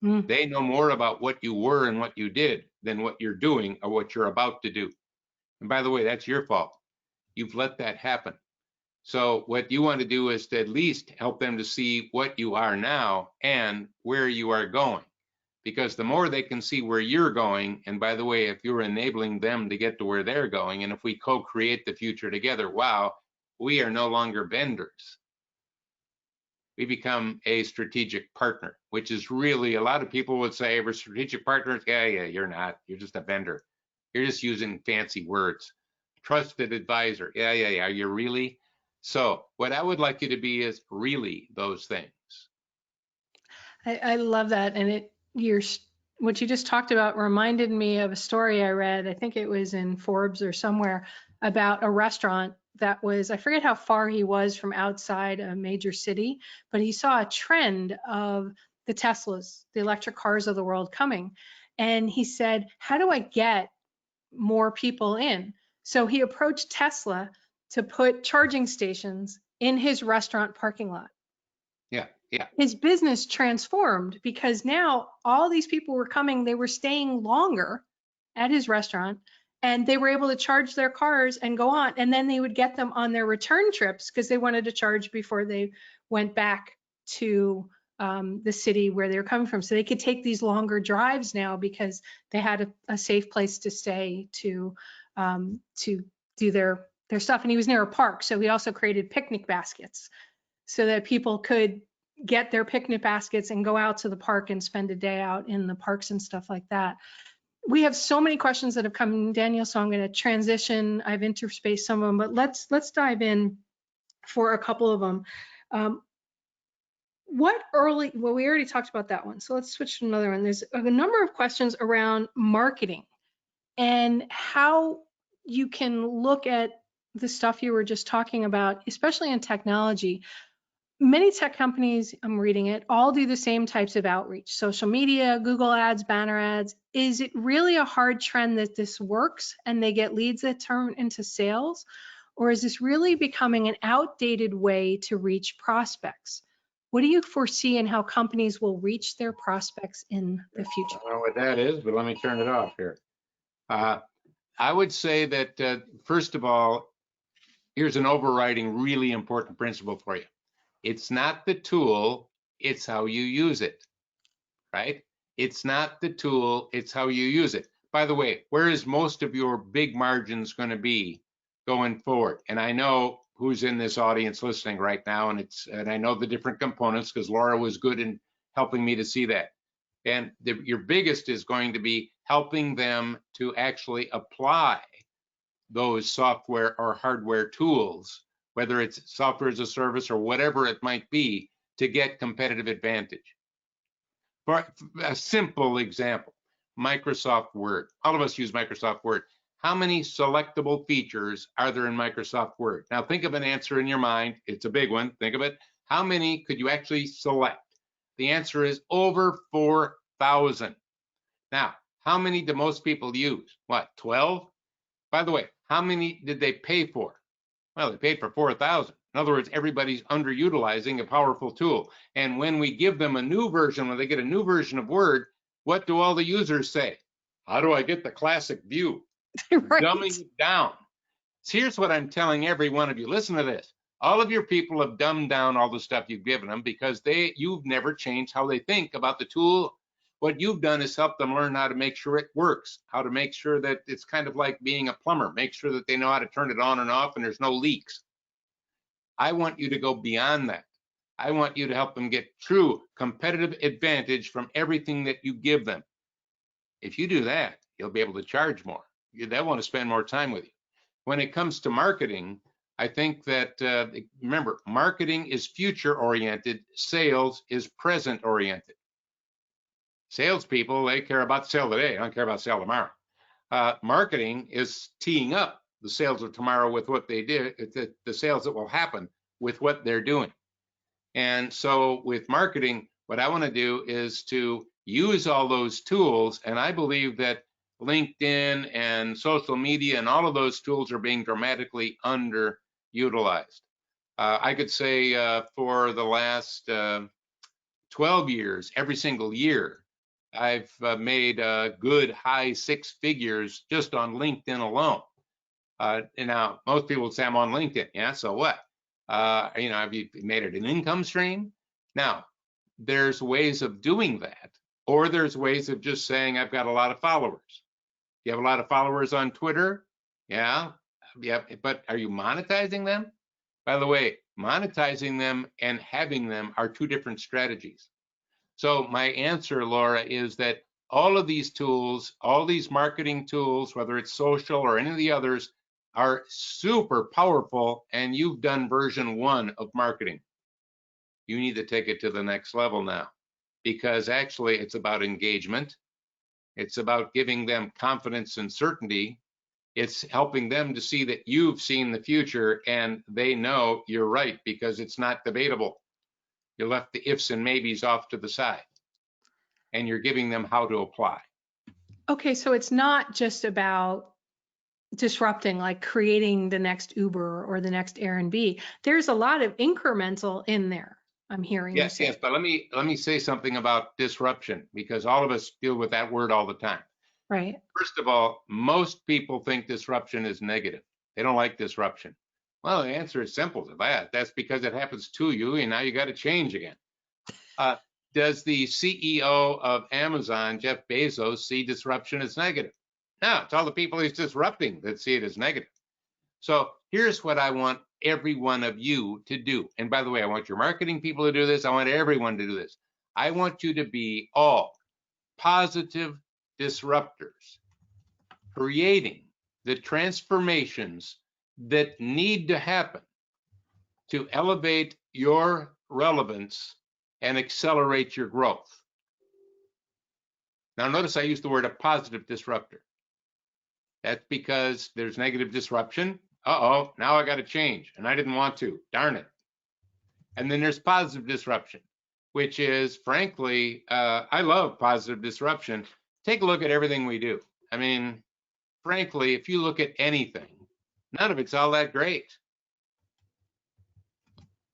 They know more about what you were and what you did than what you're doing or what you're about to do. And by the way, that's your fault. You've let that happen. So what you want to do is to at least help them to see what you are now and where you are going. Because the more they can see where you're going, and by the way, if you're enabling them to get to where they're going, and if we co-create the future together, wow, we are no longer vendors. We become a strategic partner, which is really, a lot of people would say we're strategic partners. Yeah, you're not. You're just a vendor. You're just using fancy words. Trusted advisor. Yeah, you're really. So what I would like you to be is really those things. I love that. And what you just talked about reminded me of a story I read. I think it was in Forbes or somewhere, about a restaurant that was, I forget how far he was from outside a major city, but he saw a trend of the Teslas, the electric cars of the world coming. And he said, how do I get more people in? So he approached Tesla to put charging stations in his restaurant parking lot. Yeah. His business transformed because now all these people were coming, they were staying longer at his restaurant, and they were able to charge their cars and go on. And then they would get them on their return trips because they wanted to charge before they went back to the city where they were coming from. So they could take these longer drives now because they had a safe place to stay to do their stuff. And he was near a park, so he also created picnic baskets so that people could get their picnic baskets and go out to the park and spend a day out in the parks and stuff like that. We have so many questions that have come in, Daniel, so I'm going to transition. I've interspaced some of them, but let's dive in for a couple of them. Well, we already talked about that one, so let's switch to another one. There's a number of questions around marketing and how you can look at the stuff you were just talking about, especially in technology. Many tech companies, I'm reading it, all do the same types of outreach: social media, Google ads, banner ads. Is it really a hard trend that this works and they get leads that turn into sales? Or is this really becoming an outdated way to reach prospects? What do you foresee in how companies will reach their prospects in the future? I don't know what that is, but let me turn it off here. I would say that, first of all, here's an overriding really important principle for you. It's not the tool, it's how you use it, right? It's not the tool, it's how you use it. By the way, where is most of your big margins going to be going forward? And I know who's in this audience listening right now, and I know the different components because Laura was good in helping me to see that. And your biggest is going to be helping them to actually apply those software or hardware tools, whether it's software as a service or whatever it might be, to get competitive advantage. For a simple example, Microsoft Word. All of us use Microsoft Word. How many selectable features are there in Microsoft Word? Now think of an answer in your mind. It's a big one. Think of it. How many could you actually select? The answer is over 4,000. Now, how many do most people use? What, 12? By the way, how many did they pay for? Well, they paid for 4,000. In other words, everybody's underutilizing a powerful tool. And when we give them a new version, when they get a new version of Word, What do all the users say? How do I get the classic view? Right. Dumbing it down. So here's what I'm telling every one of you. Listen to this. All of your people have dumbed down all the stuff you've given them because you've never changed how they think about the tool. What you've done is help them learn how to make sure it works, how to make sure that it's kind of like being a plumber, make sure that they know how to turn it on and off and there's no leaks. I want you to go beyond that. I want you to help them get true competitive advantage from everything that you give them. If you do that, you'll be able to charge more. They'll want to spend more time with you. When it comes to marketing, I think that, remember, marketing is future oriented, sales is present oriented. Salespeople, they care about sale today, they don't care about sale tomorrow. Marketing is teeing up the sales of tomorrow with what they did, the sales that will happen with what they're doing. And so with marketing, what I want to do is to use all those tools, and I believe that LinkedIn and social media and all of those tools are being dramatically underutilized. I could say for the last 12 years, every single year, I've made a good high 6 figures just on LinkedIn alone. And now most people would say I'm on LinkedIn. Yeah, so what? Have you made it an income stream? Now, there's ways of doing that, or there's ways of just saying I've got a lot of followers. You have a lot of followers on Twitter? Yeah, but are you monetizing them? By the way, monetizing them and having them are two different strategies. So my answer, Laura, is that all of these tools, all these marketing tools, whether it's social or any of the others, are super powerful, and you've done version 1 of marketing. You need to take it to the next level now, because actually it's about engagement. It's about giving them confidence and certainty. It's helping them to see that you've seen the future and they know you're right because it's not debatable. You left the ifs and maybes off to the side and you're giving them how to apply. Okay, so it's not just about disrupting, like creating the next Uber or the next Airbnb. There's a lot of incremental in there. I'm hearing you say. Yes, but let me say something about disruption, because all of us deal with that word all the time. Right. First of all, most people think disruption is negative. They don't like disruption. Well, the answer is simple to that. That's because it happens to you, and now you got to change again. Does the CEO of Amazon, Jeff Bezos, see disruption as negative? No, it's all the people he's disrupting that see it as negative. So here's what I want every one of you to do. And by the way, I want your marketing people to do this. I want everyone to do this. I want you to be all positive disruptors, creating the transformations that need to happen to elevate your relevance and accelerate your growth. Now, notice I used the word a positive disruptor. That's because there's negative disruption. Uh-oh, now I got to change, and I didn't want to. Darn it. And then there's positive disruption, which is, frankly, I love positive disruption. Take a look at everything we do. I mean, frankly, if you look at anything, none of it's all that great.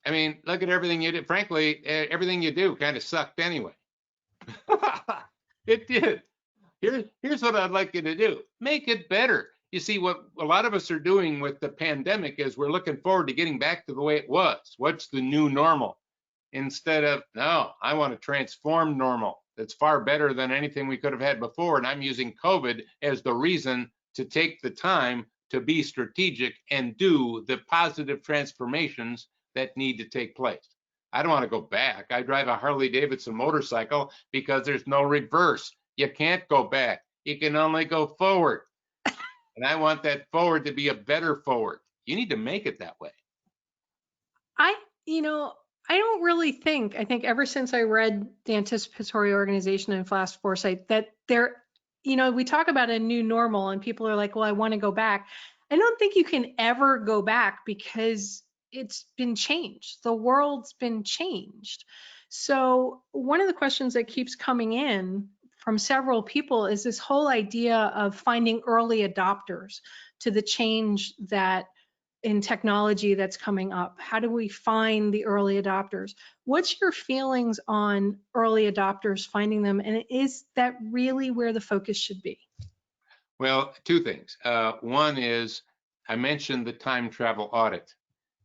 I mean, look at everything you do. Frankly, everything you do kind of sucked anyway. It did. Here's what I'd like you to do. Make it better. You see, what a lot of us are doing with the pandemic is we're looking forward to getting back to the way it was. What's the new normal? Instead of, no, I want to transform normal. That's far better than anything we could have had before. And I'm using COVID as the reason to take the time to be strategic and do the positive transformations that need to take place. I don't want to go back. I drive a Harley Davidson motorcycle because there's no reverse. You can't go back. You can only go forward. And I want that forward to be a better forward. You need to make it that way. I don't really think, I think ever since I read the Anticipatory Organization and Flash Foresight, that we talk about a new normal and people are like, well, I want to go back. I don't think you can ever go back because it's been changed. The world's been changed. So one of the questions that keeps coming in from several people is this whole idea of finding early adopters to the change that in technology that's coming up? How do we find the early adopters? What's your feelings on early adopters, finding them, and is that really where the focus should be? Well, two things. One is I mentioned the time travel audit.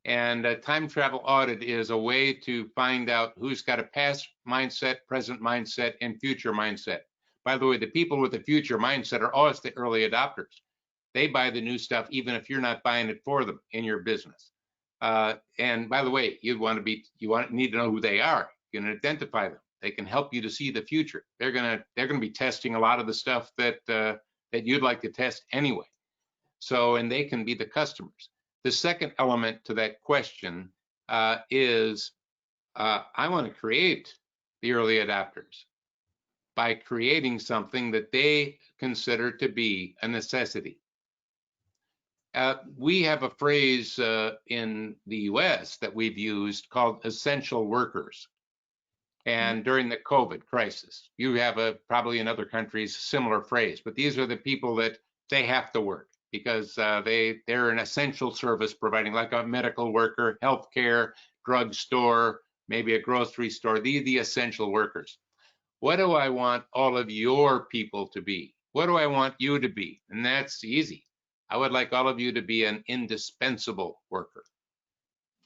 And a time travel audit is a way to find out who's got a past mindset, present mindset, and future mindset. By the way, the people with the future mindset are always the early adopters. They buy the new stuff even if you're not buying it for them in your business. And by the way, need to know who they are. You can identify them. They can help you to see the future. They're gonna be testing a lot of the stuff that you'd like to test anyway. So, and they can be the customers. The second element to that question is I want to create the early adopters by creating something that they consider to be a necessity. We have a phrase in the US that we've used called essential workers. And during the COVID crisis, you have probably in other countries similar phrase, but these are the people that they have to work because they're an essential service providing, like a medical worker, healthcare, drugstore, maybe a grocery store. These are the essential workers. What do I want all of your people to be? What do I want you to be? And that's easy. I would like all of you to be an indispensable worker.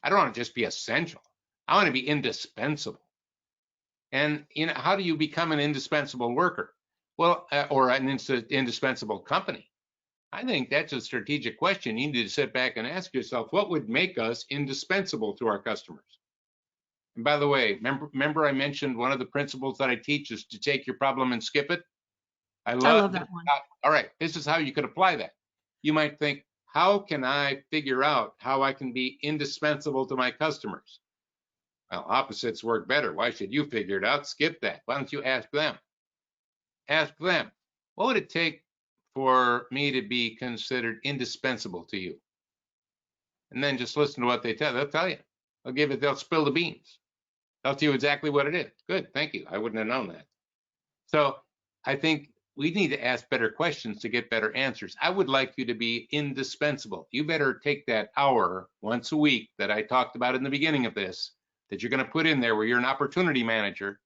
I don't want to just be essential. I want to be indispensable. And how do you become an indispensable worker? Well, or an indispensable company? I think that's a strategic question. You need to sit back and ask yourself, what would make us indispensable to our customers? And by the way, remember I mentioned one of the principles that I teach is to take your problem and skip it? I love that one. All right, this is how you could apply that. You might think, how can I figure out how I can be indispensable to my customers? Well, opposites work better. Why should you figure it out? Skip that. Why don't you ask them? Ask them, what would it take for me to be considered indispensable to you? And then just listen to what they tell. They'll tell you. They'll spill the beans. They'll tell you exactly what it is. Good, thank you. I wouldn't have known that. So I think we need to ask better questions to get better answers. I would like you to be indispensable. You better take that hour once a week that I talked about in the beginning of this, that you're going to put in there where you're an opportunity manager.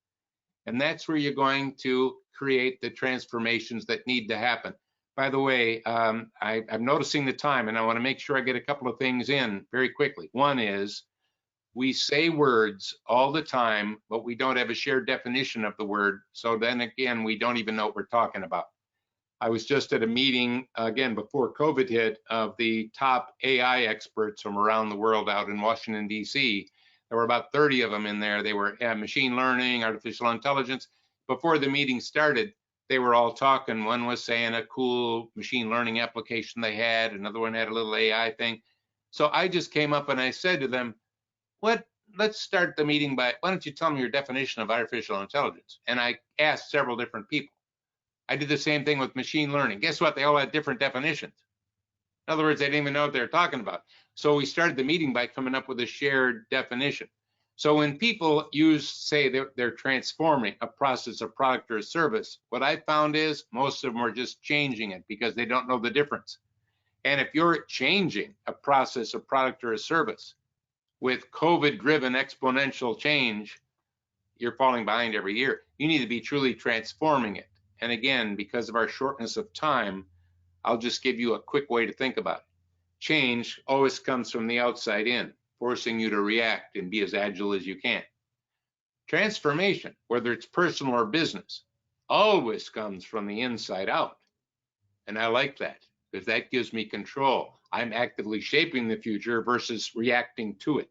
And that's where you're going to create the transformations that need to happen. By the way, I'm noticing the time, and I want to make sure I get a couple of things in very quickly. One is we say words all the time, but we don't have a shared definition of the word. So then again, we don't even know what we're talking about. I was just at a meeting, again, before COVID hit, of the top AI experts from around the world out in Washington, D.C. There were about 30 of them in there. They were machine learning, artificial intelligence. Before the meeting started, they were all talking. One was saying a cool machine learning application they had. Another one had a little AI thing. So I just came up and I said to them, let's start the meeting by, why don't you tell me your definition of artificial intelligence? And I asked several different people. I did the same thing with machine learning. Guess what? They all had different definitions. In other words, they didn't even know what they were talking about. So we started the meeting by coming up with a shared definition. So when people say they're transforming a process, a product, or a service, what I found is most of them are just changing it because they don't know the difference. And if you're changing a process, a product, or a service with COVID-driven exponential change, you're falling behind every year. You need to be truly transforming it. And again, because of our shortness of time, I'll just give you a quick way to think about it. Change always comes from the outside in, forcing you to react and be as agile as you can. Transformation, whether it's personal or business, always comes from the inside out. And I like that because that gives me control. I'm actively shaping the future versus reacting to it.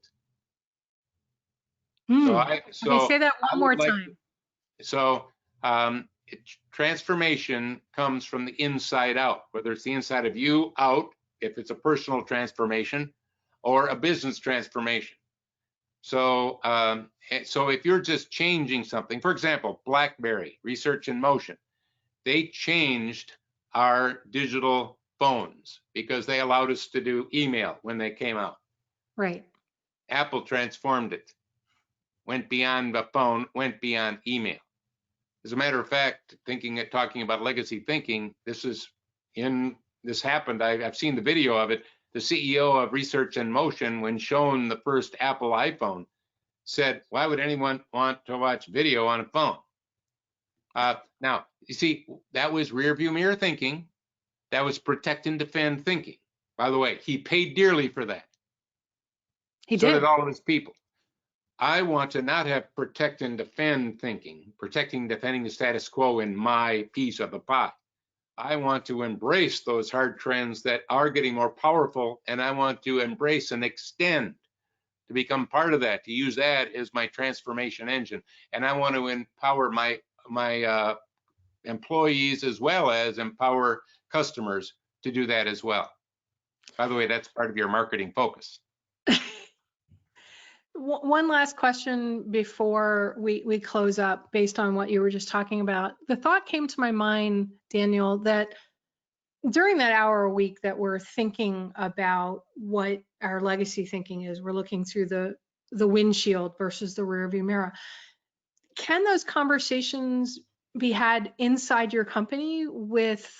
So say that one more time. Transformation comes from the inside out, whether it's the inside of you out, if it's a personal transformation, or a business transformation. So if you're just changing something, for example, BlackBerry, Research in Motion, they changed our digital phones because they allowed us to do email when they came out. Right. Apple transformed it, went beyond the phone, went beyond email. As a matter of fact, talking about legacy thinking, this happened. I've seen the video of it. the CEO of Research in Motion, when shown the first Apple iPhone, said, why would anyone want to watch video on a phone? Now, you see, that was rear view mirror thinking. That was protect and defend thinking. By the way, he paid dearly for that. He So did. did all of his people. I want to not have protect and defend thinking, protecting, defending the status quo in my piece of the pie. I want to embrace those hard trends that are getting more powerful, and I want to embrace and extend to become part of that, to use that as my transformation engine. And I want to empower my employees as well as empower customers to do that as well. By the way, that's part of your marketing focus. One last question before we close up, based on what you were just talking about. The thought came to my mind, Daniel, that during that hour a week that we're thinking about what our legacy thinking is, we're looking through the windshield versus the rearview mirror. Can those conversations be had inside your company with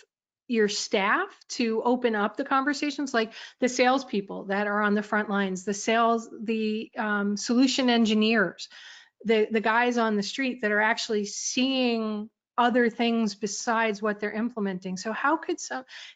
your staff to open up the conversations, like the salespeople that are on the front lines, the solution engineers, the guys on the street that are actually seeing other things besides what they're implementing? So how could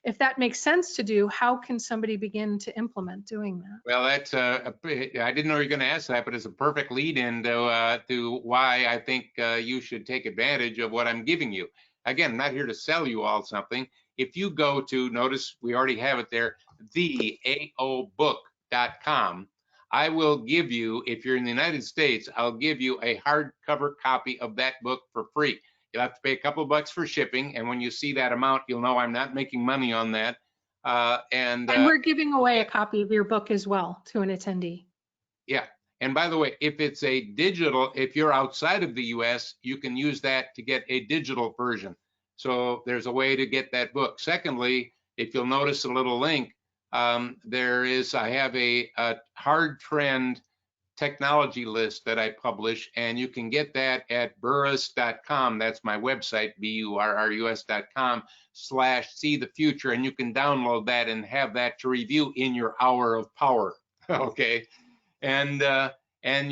if that makes sense to do, how can somebody begin to implement doing that? Well, that's I didn't know you were going to ask that, but it's a perfect lead in to why I think you should take advantage of what I'm giving you. Again, I'm not here to sell you all something. If you go to, notice we already have it there, theaobook.com, I will give you, if you're in the United States, I'll give you a hardcover copy of that book for free. You'll have to pay a couple of bucks for shipping, and when you see that amount, you'll know I'm not making money on that. And we're giving away a copy of your book as well to an attendee. Yeah. And by the way, if it's a digital, if you're outside of the US, you can use that to get a digital version. So there's a way to get that book. Secondly, if you'll notice a little link, I have a hard trend technology list that I publish, and you can get that at burrus.com. That's my website, burrus.com/see the future, and you can download that and have that to review in your hour of power. Okay. And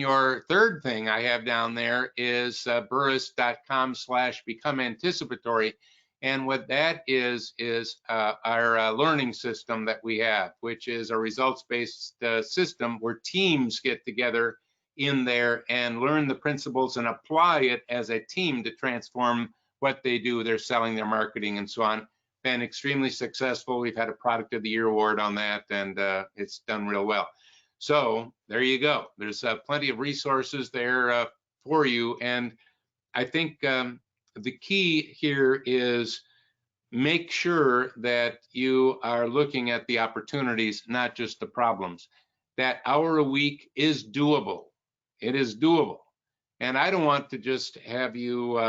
your third thing I have down there is burrus.com/become anticipatory. And what that is our learning system that we have, which is a results-based system where teams get together in there and learn the principles and apply it as a team to transform what they do, their selling, their marketing, and so on. Been extremely successful. We've had a Product of the Year award on that, and it's done real well. So there you go. There's plenty of resources there for you. And I think the key here is make sure that you are looking at the opportunities, not just the problems. That hour a week is doable. It is doable. And I don't want to just have you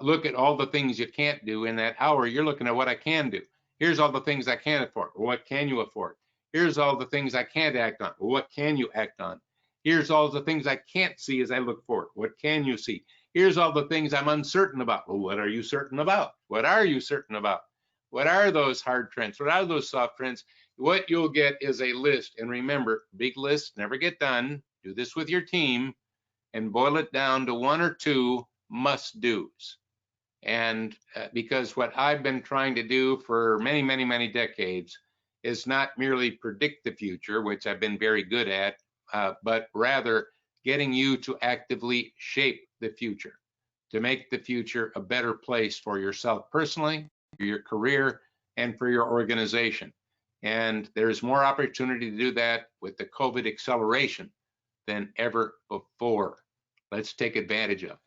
look at all the things you can't do in that hour. You're looking at what I can do. Here's all the things I can afford. What can you afford? Here's all the things I can't act on. What can you act on? Here's all the things I can't see as I look forward. What can you see? Here's all the things I'm uncertain about. Well, what are you certain about? What are you certain about? What are those hard trends? What are those soft trends? What you'll get is a list. And remember, big lists never get done. Do this with your team and boil it down to one or two must-dos. And because what I've been trying to do for many, many, many decades is not merely predict the future, which I've been very good at, but rather getting you to actively shape the future, to make the future a better place for yourself personally, for your career, and for your organization. And there's more opportunity to do that with the COVID acceleration than ever before. Let's take advantage of it.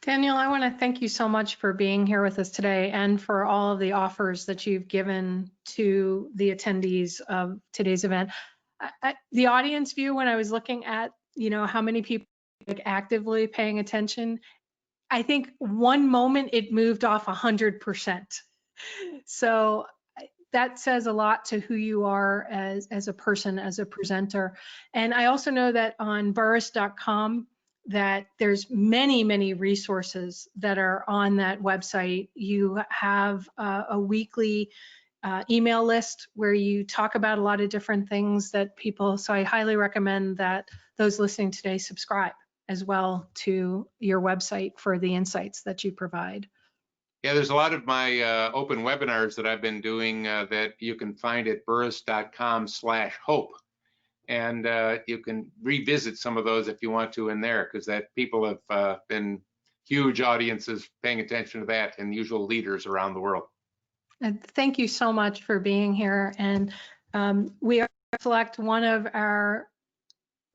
Daniel, I want to thank you so much for being here with us today and for all of the offers that you've given to the attendees of today's event. The audience view, when I was looking at, how many people are actively paying attention, I think one moment it moved off 100%. So that says a lot to who you are as a person, as a presenter. And I also know that on burrus.com, that there's many, many resources that are on that website. You have a weekly email list where you talk about a lot of different things that people, so I highly recommend that those listening today subscribe as well to your website for the insights that you provide. Yeah, there's a lot of my open webinars that I've been doing that you can find at burrus.com/hope. And you can revisit some of those if you want to in there, because that people have been huge audiences paying attention to that, and usual leaders around the world. And thank you so much for being here. And we are going to select one of our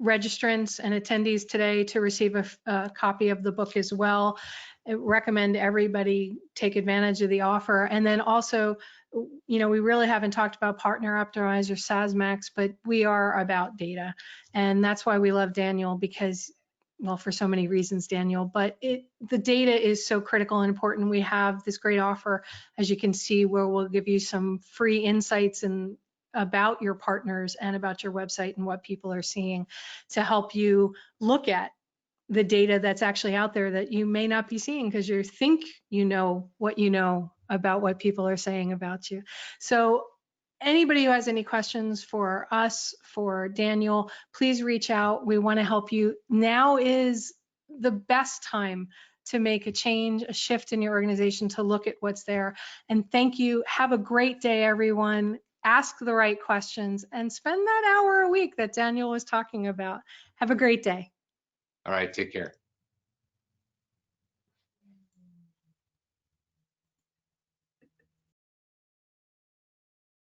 registrants and attendees today to receive a copy of the book as well. I recommend everybody take advantage of the offer. And then also, you know, we really haven't talked about Partner Optimizer or SaaSMAX, but we are about data. And that's why we love Daniel, because, well, for so many reasons, Daniel, but the data is so critical and important. We have this great offer, as you can see, where we'll give you some free insights and about your partners and about your website and what people are seeing to help you look at the data that's actually out there that you may not be seeing because you think you know about what people are saying about you. So anybody who has any questions for us, for Daniel, please reach out. We want to help you. Now is the best time to make a change, a shift in your organization, to look at what's there. And thank you. Have a great day, everyone. Ask the right questions and spend that hour a week that Daniel was talking about. Have a great day. All right, take care.